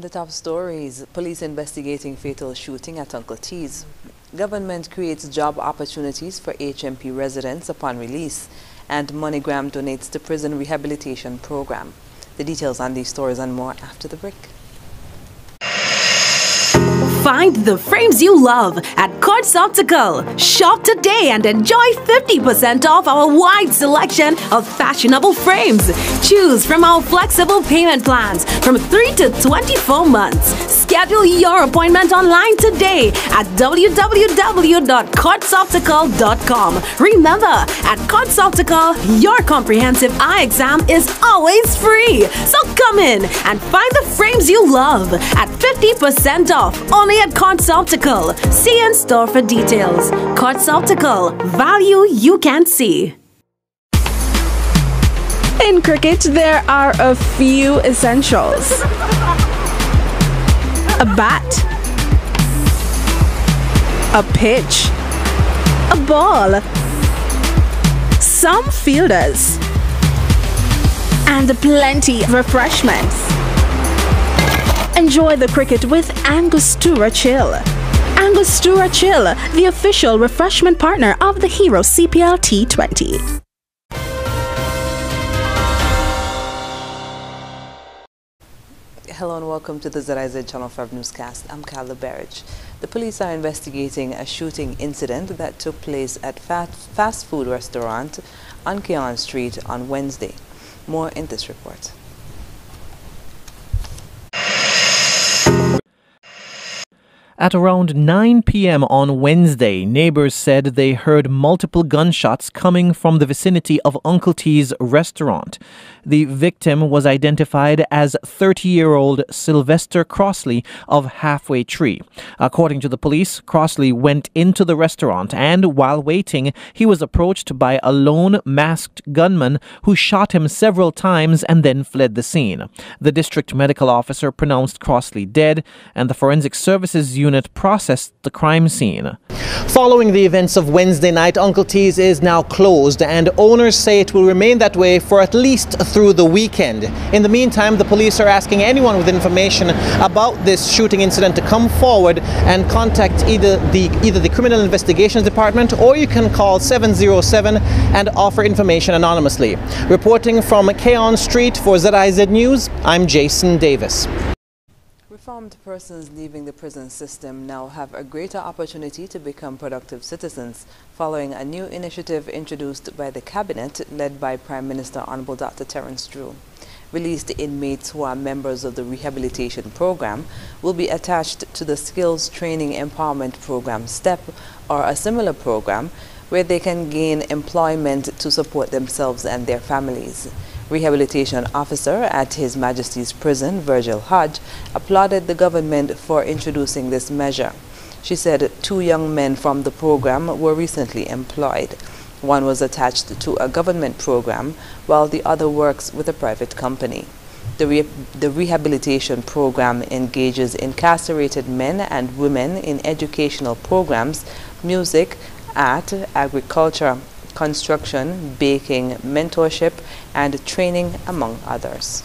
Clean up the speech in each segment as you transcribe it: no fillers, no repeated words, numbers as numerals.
the top stories, police investigating fatal shooting at Uncle T's. Government creates job opportunities for HMP residents upon release, and MoneyGram donates to prison rehabilitation program. The details on these stories and more after the break. Find the frames you love at Quartz Optical. Shop today and enjoy 50% off our wide selection of fashionable frames. Choose from our flexible payment plans from 3 to 24 months. Schedule your appointment online today at www.quartzoptical.com. Remember, at Quartz Optical, your comprehensive eye exam is always free. So come in and find the frames you love at 50% off only at Quartz Optical. See in store for details. Quartz Optical, value you can see. In cricket, there are a few essentials: a bat, a pitch, a ball, some fielders, and plenty of refreshments. Enjoy the cricket with Angostura Chill. Angostura Chill, the official refreshment partner of the Hero CPL T20. Hello and welcome to the ZIZ Channel 5 newscast. I'm Carla Berridge. The police are investigating a shooting incident that took place at fast food restaurant on Keon Street on Wednesday. More in this report. At around 9 p.m. on Wednesday, neighbors said they heard multiple gunshots coming from the vicinity of Uncle T's restaurant. The victim was identified as 30-year-old Sylvester Crossley of Halfway Tree. According to the police, Crossley went into the restaurant and, while waiting, he was approached by a lone masked gunman who shot him several times and then fled the scene. The district medical officer pronounced Crossley dead, and the forensic services unit processed the crime scene. Following the events of Wednesday night, Uncle T's is now closed, and owners say it will remain that way for at least through the weekend. In the meantime, the police are asking anyone with information about this shooting incident to come forward and contact either the Criminal Investigations Department, or you can call 707 and offer information anonymously. Reporting from Keon Street for ZIZ News, I'm Jason Davis. Reformed persons leaving the prison system now have a greater opportunity to become productive citizens following a new initiative introduced by the Cabinet led by Prime Minister Honorable Dr. Terence Drew. Released inmates who are members of the rehabilitation program will be attached to the Skills Training Empowerment Program STEP, or a similar program where they can gain employment to support themselves and their families. Rehabilitation officer at His Majesty's Prison, Virgil Hodge, applauded the government for introducing this measure. She said 2 young men from the program were recently employed. One was attached to a government program, while the other works with a private company. The rehabilitation program engages incarcerated men and women in educational programs, music, art, agriculture, construction, baking, mentorship, and training, among others.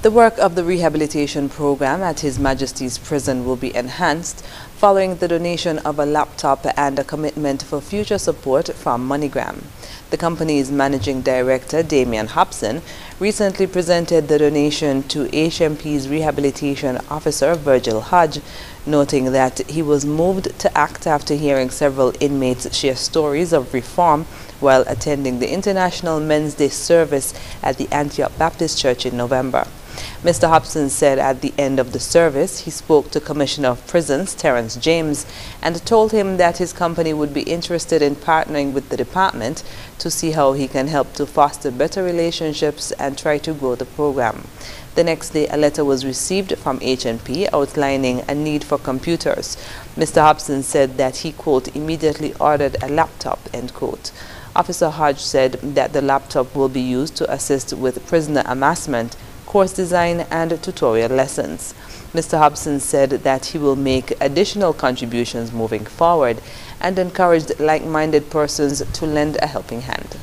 The work of the rehabilitation program at His Majesty's Prison will be enhanced following the donation of a laptop and a commitment for future support from MoneyGram. The company's managing director, Damian Hobson, recently presented the donation to HMP's rehabilitation officer, Virgil Hodge, noting that he was moved to act after hearing several inmates share stories of reform while attending the International Men's Day service at the Antioch Baptist Church in November. Mr. Hobson said at the end of the service he spoke to Commissioner of Prisons Terence James and told him that his company would be interested in partnering with the department to see how he can help to foster better relationships and try to grow the program. The next day, a letter was received from HNP outlining a need for computers. Mr. Hobson said that he, quote, immediately ordered a laptop, end quote. Officer Hodge said that the laptop will be used to assist with prisoner amassment, course design, and tutorial lessons. Mr. Hobson said that he will make additional contributions moving forward and encouraged like-minded persons to lend a helping hand.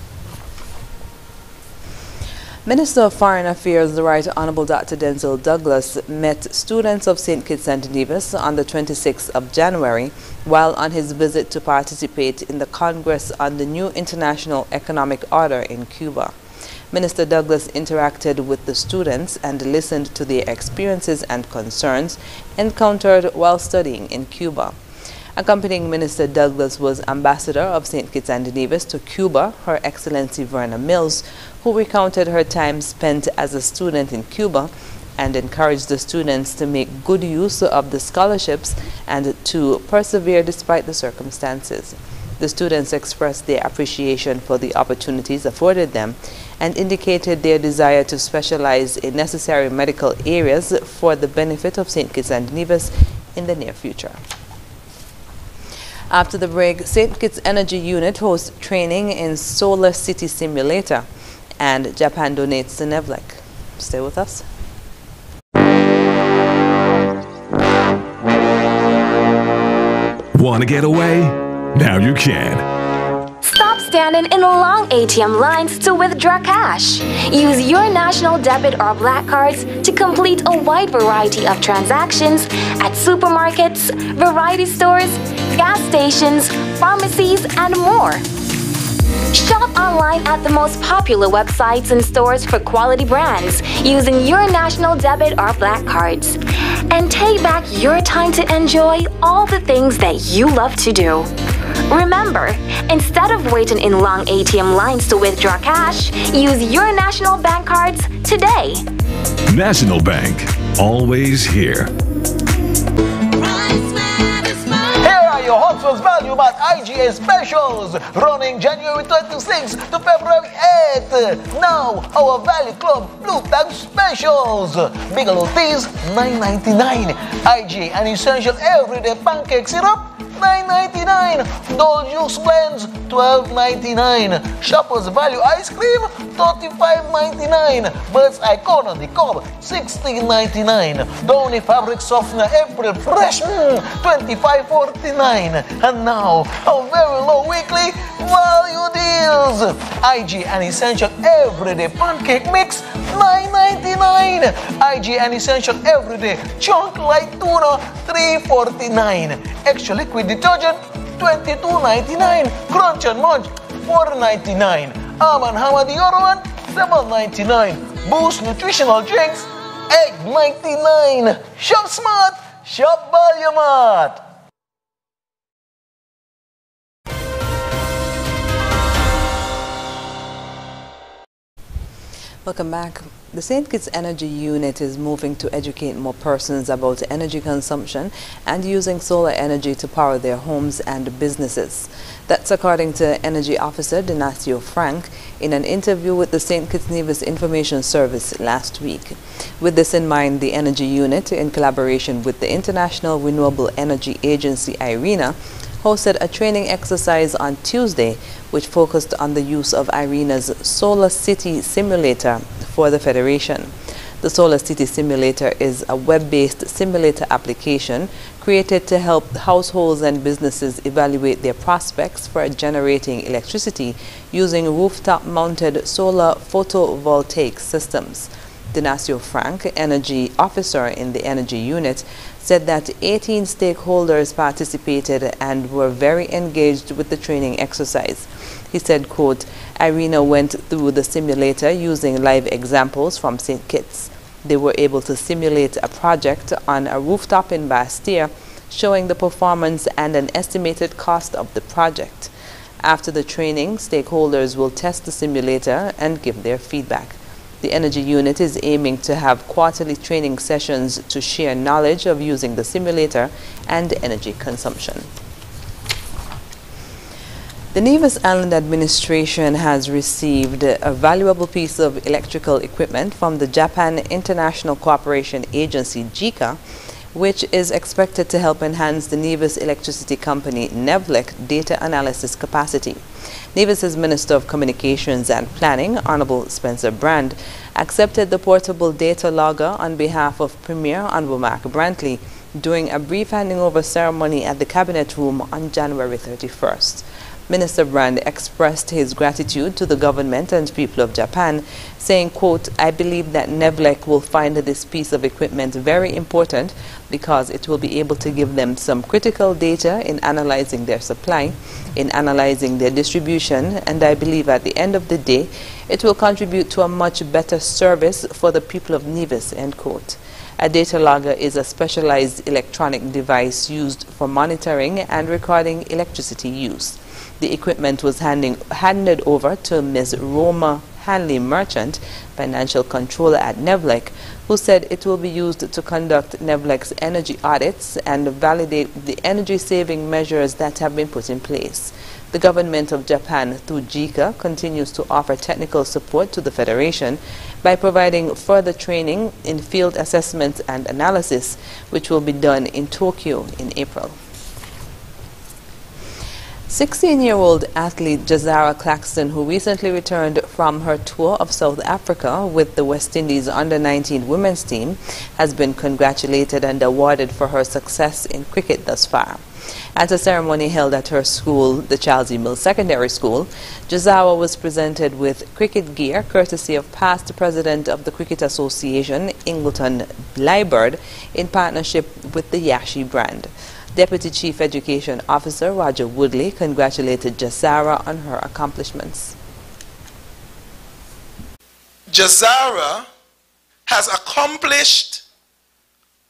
Minister of Foreign Affairs, the Right Honorable Dr. Denzil Douglas, met students of St. Kitts and Nevis on the 26th of January while on his visit to participate in the Congress on the new International Economic Order in Cuba. Minister Douglas interacted with the students and listened to their experiences and concerns encountered while studying in Cuba. Accompanying Minister Douglas was Ambassador of St. Kitts and Nevis to Cuba, Her Excellency Verna Mills, who recounted her time spent as a student in Cuba and encouraged the students to make good use of the scholarships and to persevere despite the circumstances. The students expressed their appreciation for the opportunities afforded them and indicated their desire to specialize in necessary medical areas for the benefit of St. Kitts and Nevis in the near future. After the break, St. Kitts Energy Unit hosts training in Solar City Simulator, and Japan donates to NEVLEC. Stay with us. Want to get away? Now you can. Stop standing in long ATM lines to withdraw cash. Use your national debit or black cards to complete a wide variety of transactions at supermarkets, variety stores, gas stations, pharmacies, and more. Shop online at the most popular websites and stores for quality brands using your national debit or black cards. And take back your time to enjoy all the things that you love to do. Remember, instead of waiting in long ATM lines to withdraw cash, use your national bank cards today. National Bank, always here. Here are your Hot Wheels Value Mart IGA specials running January 26th to February 8th. Now, our Value Club Blue Tag specials. Bigelow Teas, $9.99. IGA and Essential Everyday Pancake Syrup, $9.99. Dole Juice Blends, $12.99. Shoppers Value Ice Cream, $35.99. Bird's Eye Corner the Cob, $16.99. Downy Fabric Softener April Fresh, $25.49. And now, our very low weekly value deals. IG and Essential Everyday Pancake Mix, $9.99. IG and Essential Everyday Chunk Light Tuna, $3.49. Extra Liquid Detergent, $22.99. Crunch and Munch, $4.99. Hammer the other one, $7.99. Boost Nutritional Drinks, $8.99. Shop smart, shop Value Mart. Welcome back. The St. Kitts Energy Unit is moving to educate more persons about energy consumption and using solar energy to power their homes and businesses. That's according to Energy Officer Dinasio Frank in an interview with the St. Kitts Nevis Information Service last week. With this in mind, the Energy Unit, in collaboration with the International Renewable Energy Agency IRENA, hosted a training exercise on Tuesday which focused on the use of IRENA's Solar City Simulator for the Federation. The Solar City Simulator is a web-based simulator application created to help households and businesses evaluate their prospects for generating electricity using rooftop-mounted solar photovoltaic systems. Dinasio Frank, Energy Officer in the Energy Unit, said that 18 stakeholders participated and were very engaged with the training exercise. He said, quote, IRENA went through the simulator using live examples from St. Kitts. They were able to simulate a project on a rooftop in Bastille, showing the performance and an estimated cost of the project. After the training, stakeholders will test the simulator and give their feedback. The Energy Unit is aiming to have quarterly training sessions to share knowledge of using the simulator and energy consumption. The Nevis Island Administration has received a valuable piece of electrical equipment from the Japan International Cooperation Agency, JICA, which is expected to help enhance the Nevis Electricity Company, NEVLEC, data analysis capacity. Nevis's Minister of Communications and Planning, Honorable Spencer Brand, accepted the portable data logger on behalf of Premier Honorable Mark Brantley during a brief handing over ceremony at the Cabinet Room on January 31st. Minister Brand expressed his gratitude to the government and people of Japan, saying, quote, "I believe that NEVLEC will find this piece of equipment very important because it will be able to give them some critical data in analyzing their supply, in analyzing their distribution, and I believe at the end of the day, it will contribute to a much better service for the people of Nevis," end quote. A data logger is a specialized electronic device used for monitoring and recording electricity use. The equipment was handed over to Ms. Roma Hanley Merchant, financial controller at NEVLEC, who said it will be used to conduct NEVLEC's energy audits and validate the energy-saving measures that have been put in place. The government of Japan, through JICA, continues to offer technical support to the Federation by providing further training in field assessments and analysis, which will be done in Tokyo in April. 16-year-old athlete Jazara Claxton, who recently returned from her tour of South Africa with the West Indies under-19 women's team, has been congratulated and awarded for her success in cricket thus far. At a ceremony held at her school, the Chelsea Mill Secondary School, Jazara was presented with cricket gear courtesy of past president of the Cricket Association, Ingleton Blyberg, in partnership with the Yashi brand. Deputy Chief Education Officer Roger Woodley congratulated Jazara on her accomplishments. Jazara has accomplished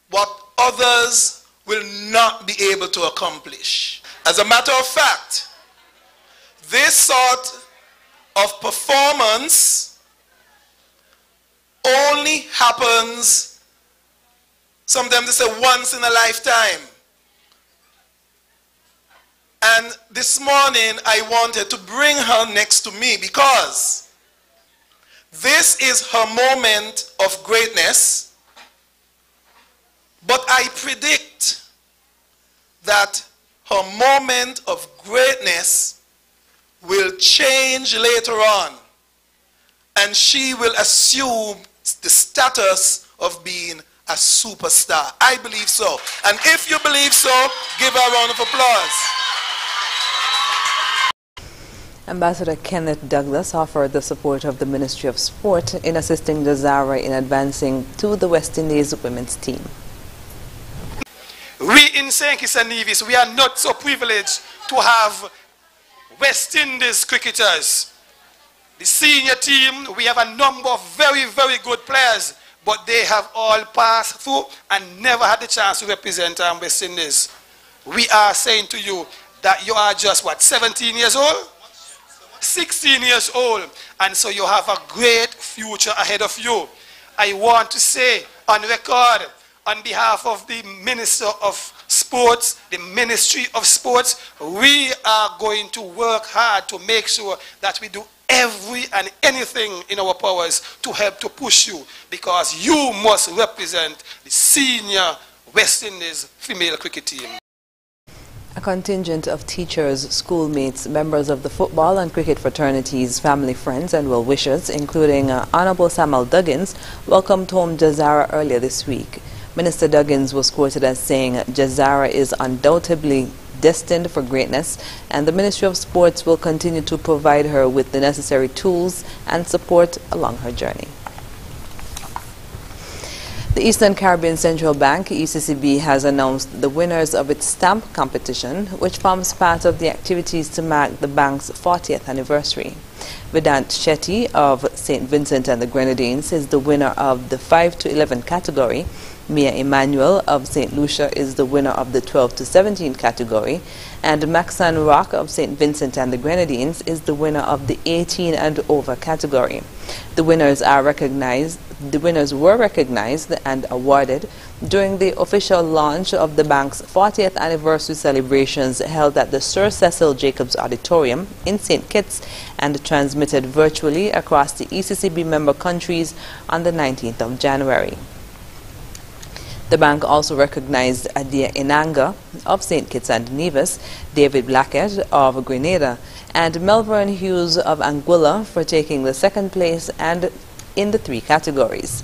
what others will not be able to accomplish. As a matter of fact, this sort of performance only happens, sometimes they say once in a lifetime. And this morning I wanted to bring her next to me because this is her moment of greatness, but I predict that her moment of greatness will change later on and she will assume the status of being a superstar. I believe so. And if you believe so, give her a round of applause. Ambassador Kenneth Douglas offered the support of the Ministry of Sport in assisting Jazara in advancing to the West Indies women's team. We in St. Kitts and Nevis, we are not so privileged to have West Indies cricketers. The senior team, we have a number of very, very good players, but they have all passed through and never had the chance to represent West Indies. We are saying to you that you are just, what, 17 years old? 16 years old, and so you have a great future ahead of you. I want to say on record, on behalf of the Minister of Sports, the Ministry of Sports, we are going to work hard to make sure that we do every and anything in our powers to help to push you, because you must represent the senior West Indies female cricket team. A contingent of teachers, schoolmates, members of the football and cricket fraternities, family, friends and well-wishers, including Honorable Samuel Duggins, welcomed home Jazara earlier this week. Minister Duggins was quoted as saying, "Jazara is undoubtedly destined for greatness, and the Ministry of Sports will continue to provide her with the necessary tools and support along her journey." The Eastern Caribbean Central Bank, ECCB, has announced the winners of its stamp competition, which forms part of the activities to mark the bank's 40th anniversary. Vedant Shetty of St. Vincent and the Grenadines is the winner of the 5 to 11 category. Mia Emmanuel of St. Lucia is the winner of the 12 to 17 category, and Maxan Rock of St. Vincent and the Grenadines is the winner of the 18 and over category. The winners were recognized and awarded during the official launch of the bank's 40th anniversary celebrations held at the Sir Cecil Jacobs Auditorium in St. Kitts and transmitted virtually across the ECCB member countries on the 19th of January. The bank also recognized Adia Inanga of St. Kitts and Nevis, David Blackett of Grenada, and Melbourne Hughes of Anguilla for taking the second place and in the 3 categories.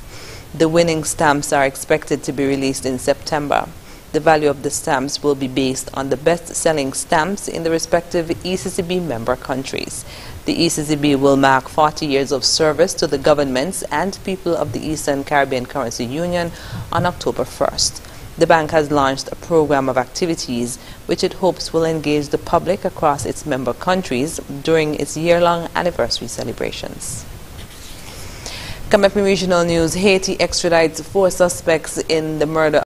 The winning stamps are expected to be released in September. The value of the stamps will be based on the best-selling stamps in the respective ECCB member countries. The ECCB will mark 40 years of service to the governments and people of the Eastern Caribbean Currency Union on October 1st. The bank has launched a program of activities which it hopes will engage the public across its member countries during its year-long anniversary celebrations. Coming up in regional news, Haiti extradites 4 suspects in the murder